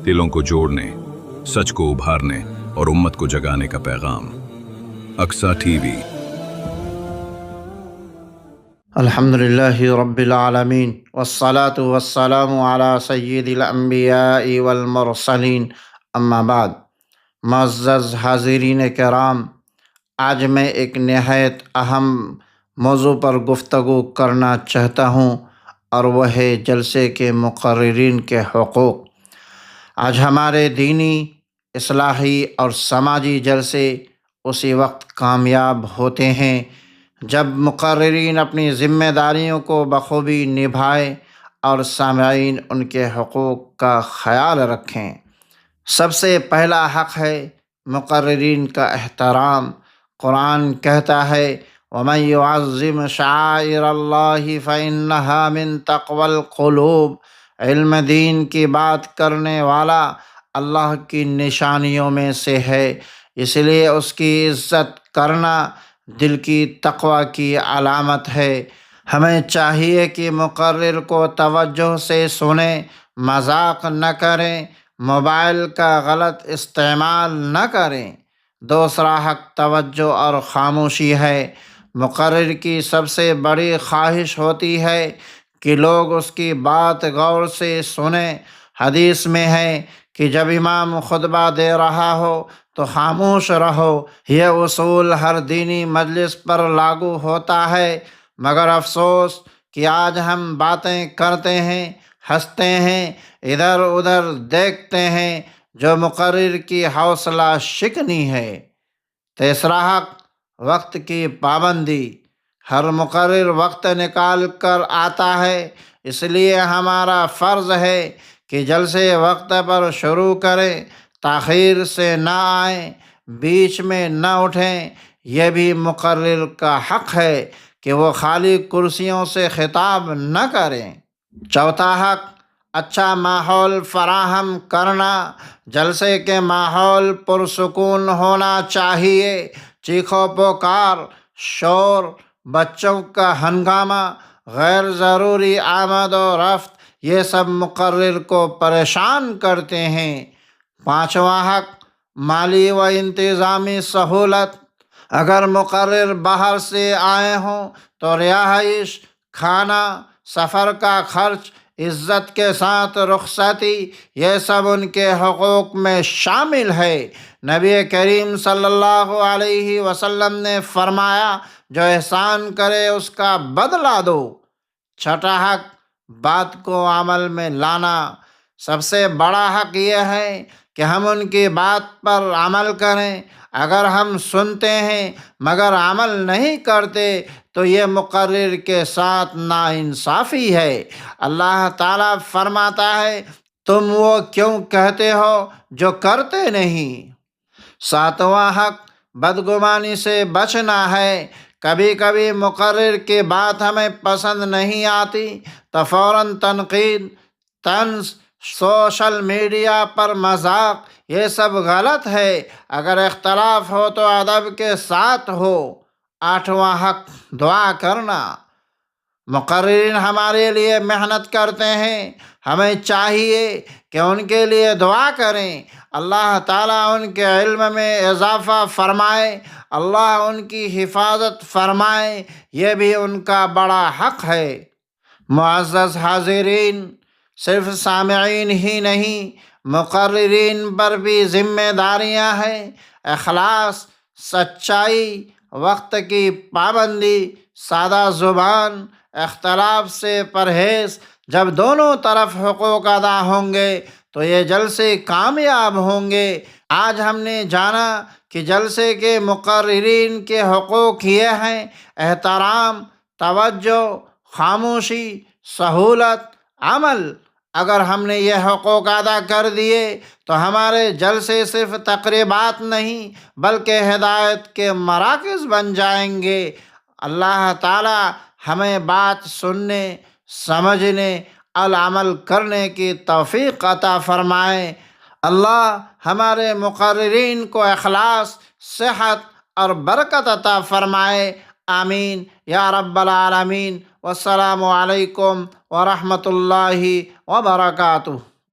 دلوں کو جوڑنے، سچ کو ابھارنے اور امت کو جگانے کا پیغام۔ Aqsa T V. الحمدللہ رب العالمین والصلاة والسلام علی سید الانبیاء والمرسلین، اما بعد۔ معزز حاضرین کرام، آج میں ایک نہایت اہم موضوع پر گفتگو کرنا چاہتا ہوں، اور وہ ہے جلسے کے مقررین کے حقوق۔ آج ہمارے دینی، اصلاحی اور سماجی جلسے اسی وقت کامیاب ہوتے ہیں جب مقررین اپنی ذمہ داریوں کو بخوبی نبھائیں اور سامعین ان کے حقوق کا خیال رکھیں۔ سب سے پہلا حق ہے مقررین کا احترام۔ قرآن کہتا ہے وَمَن يُعَظِّمْ شَعَائِرَ اللَّهِ فَإِنَّهَا مِن تَقْوَى الْقُلُوبِ۔ علم دین کی بات کرنے والا اللہ کی نشانیوں میں سے ہے، اس لیے اس کی عزت کرنا دل کی تقوی کی علامت ہے۔ ہمیں چاہیے کہ مقرر کو توجہ سے سنیں، مذاق نہ کریں، موبائل کا غلط استعمال نہ کریں۔ دوسرا حق توجہ اور خاموشی ہے۔ مقرر کی سب سے بڑی خواہش ہوتی ہے کہ لوگ اس کی بات غور سے سنیں۔ حدیث میں ہے کہ جب امام خطبہ دے رہا ہو تو خاموش رہو۔ یہ اصول ہر دینی مجلس پر لاگو ہوتا ہے، مگر افسوس کہ آج ہم باتیں کرتے ہیں، ہنستے ہیں، ادھر ادھر دیکھتے ہیں، جو مقرر کی حوصلہ شکنی ہے۔ تیسرا حق وقت کی پابندی۔ ہر مقرر وقت نکال کر آتا ہے، اس لیے ہمارا فرض ہے کہ جلسے وقت پر شروع کریں، تاخیر سے نہ آئیں، بیچ میں نہ اٹھیں۔ یہ بھی مقرر کا حق ہے کہ وہ خالی کرسیوں سے خطاب نہ کریں۔ چوتھا حق اچھا ماحول فراہم کرنا۔ جلسے کے ماحول پرسکون ہونا چاہیے۔ چیخو پکار، شور، بچوں کا ہنگامہ، غیر ضروری آمد و رفت، یہ سب مقرر کو پریشان کرتے ہیں۔ پانچواں حق مالی و انتظامی سہولت۔ اگر مقرر باہر سے آئے ہوں تو رہائش، کھانا، سفر کا خرچ، عزت کے ساتھ رخصتی، یہ سب ان کے حقوق میں شامل ہے۔ نبی کریم صلی اللہ علیہ وسلم نے فرمایا جو احسان کرے اس کا بدلہ دو۔ چھٹا حق بات کو عمل میں لانا۔ سب سے بڑا حق یہ ہے کہ ہم ان کی بات پر عمل کریں۔ اگر ہم سنتے ہیں مگر عمل نہیں کرتے تو یہ مقرر کے ساتھ ناانصافی ہے۔ اللہ تعالیٰ فرماتا ہے تم وہ کیوں کہتے ہو جو کرتے نہیں۔ ساتواں حق بدگمانی سے بچنا ہے۔ کبھی کبھی مقرر کی بات ہمیں پسند نہیں آتی تو فوراً تنقید، طنز، سوشل میڈیا پر مذاق، یہ سب غلط ہے۔ اگر اختلاف ہو تو ادب کے ساتھ ہو۔ آٹھواں حق دعا کرنا۔ مقررین ہمارے لیے محنت کرتے ہیں، ہمیں چاہیے کہ ان کے لیے دعا کریں۔ اللہ تعالیٰ ان کے علم میں اضافہ فرمائے، اللہ ان کی حفاظت فرمائے، یہ بھی ان کا بڑا حق ہے۔ معزز حاضرین، صرف سامعین ہی نہیں، مقررین پر بھی ذمہ داریاں ہیں۔ اخلاص، سچائی، وقت کی پابندی، سادہ زبان، اختلاف سے پرہیز، جب دونوں طرف حقوق ادا ہوں گے تو یہ جلسے کامیاب ہوں گے۔ آج ہم نے جانا کہ جلسے کے مقررین کے حقوق یہ ہیں: احترام، توجہ، خاموشی، سہولت، عمل۔ اگر ہم نے یہ حقوق ادا کر دیے تو ہمارے جلسے صرف تقریبات نہیں بلکہ ہدایت کے مراکز بن جائیں گے۔ اللہ تعالی ہمیں بات سننے، سمجھنے اور عمل کرنے کی توفیق عطا فرمائے۔ اللہ ہمارے مقررین کو اخلاص، صحت اور برکت عطا فرمائے۔ آمین یا رب العالمین۔ والسلام علیکم ورحمۃ اللہ وبرکاتہ۔